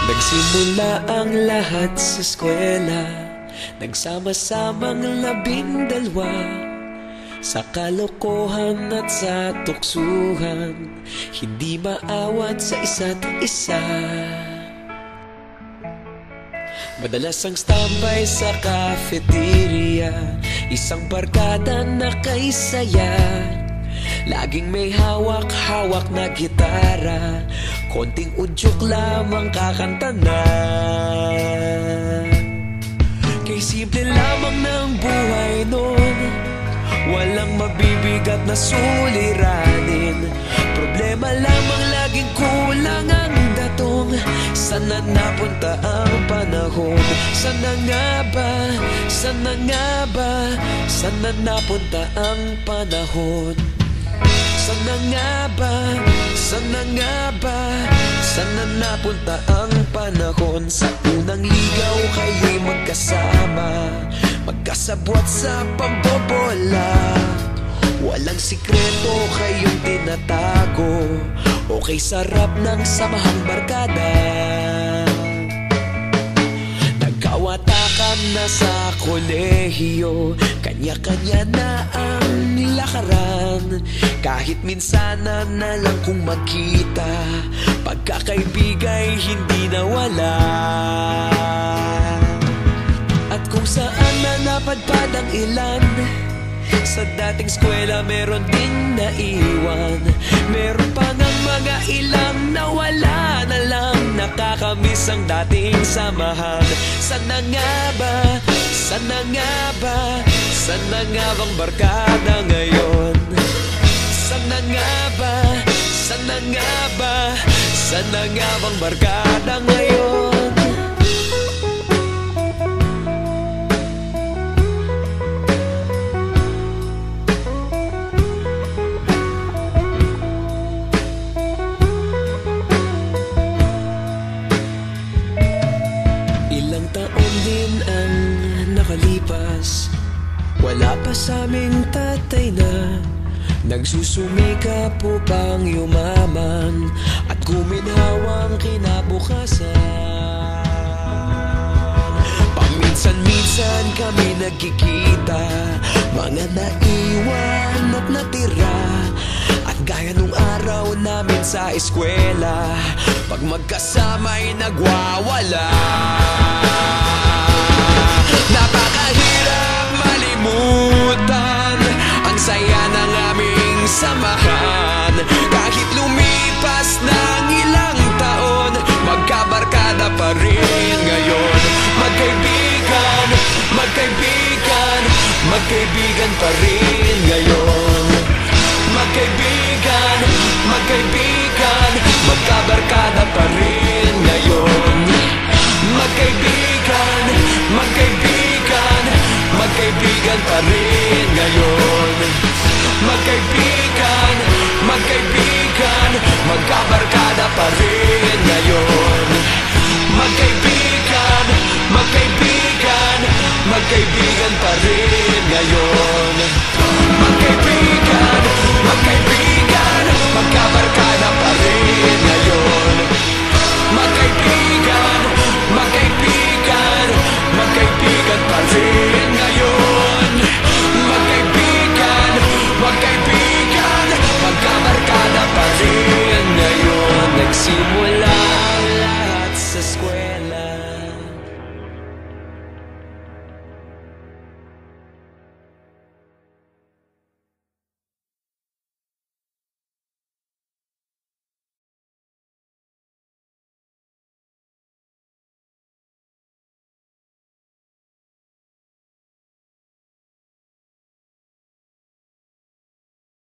Nagsimula ang lahat sa eskwela, nagsama-samang 12 sa kalokohan at sa tuksuhan, hindi maawat sa isa't isa. Madalas ang standby sa cafeteria, isang barkada na kay saya. Laging may hawak-hawak na gitara, konting udyok lamang kakanta na. Kay simple lamang ng buhay nun, walang mabibigat na suliranin. Problema lamang laging kulang ang datong. Sana napunta ang panahon? Sana nga ba? Sana nga ba? Sana napunta ang panahon? Sana nga ba? Sana nga ba? Sana napunta ang panahon? Sa unang ligaw kayo'y magkasama, magkasabwat sa pambobola. Walang sikreto kayong tinatago, okay sarap ng samahang barkada. Nagkawatakan na sa kolehiyo, kanya-kanya na ang lakaran. Kahit minsan na lang kung magkita, pagkakaibigay hindi nawala. At kung saan na napadpad ang ilan, sa dating eskwela meron din naiwan. Meron pa ng mga ilang nawala na lang, nakakamiss ang dating samahan. Sana nga ba? Sana nga ba? Sana nga bang barkada ngayon? Sana nga ba? Sana nga ba? Sana nga bang barkada ngayon? Ilang taon din ang nakalipas, wala pa sa aming tatay na nagsusumikap upang yumaman at guminhawang kinabukasan. Paminsan-minsan kami nagkikita, mga naiwan at natira. At gaya nung araw namin sa eskwela, pag magkasama'y nagwawala. Napakahirap malimutan ang saya ng aming samahan. Kahit lumipas ng ilang taon, magkabarkada pa rin ngayon. Magkaibigan, magkaibigan, magkaibigan pa rin ngayon. Magkaibigan, magkaibigan, magkabarkada pa rin ngayon. Magkaibigan, magkaibigan, magkaibigan pa rin ngayon. Magkaibigan, magkaibigan, magkabarkada pa rin ngayon.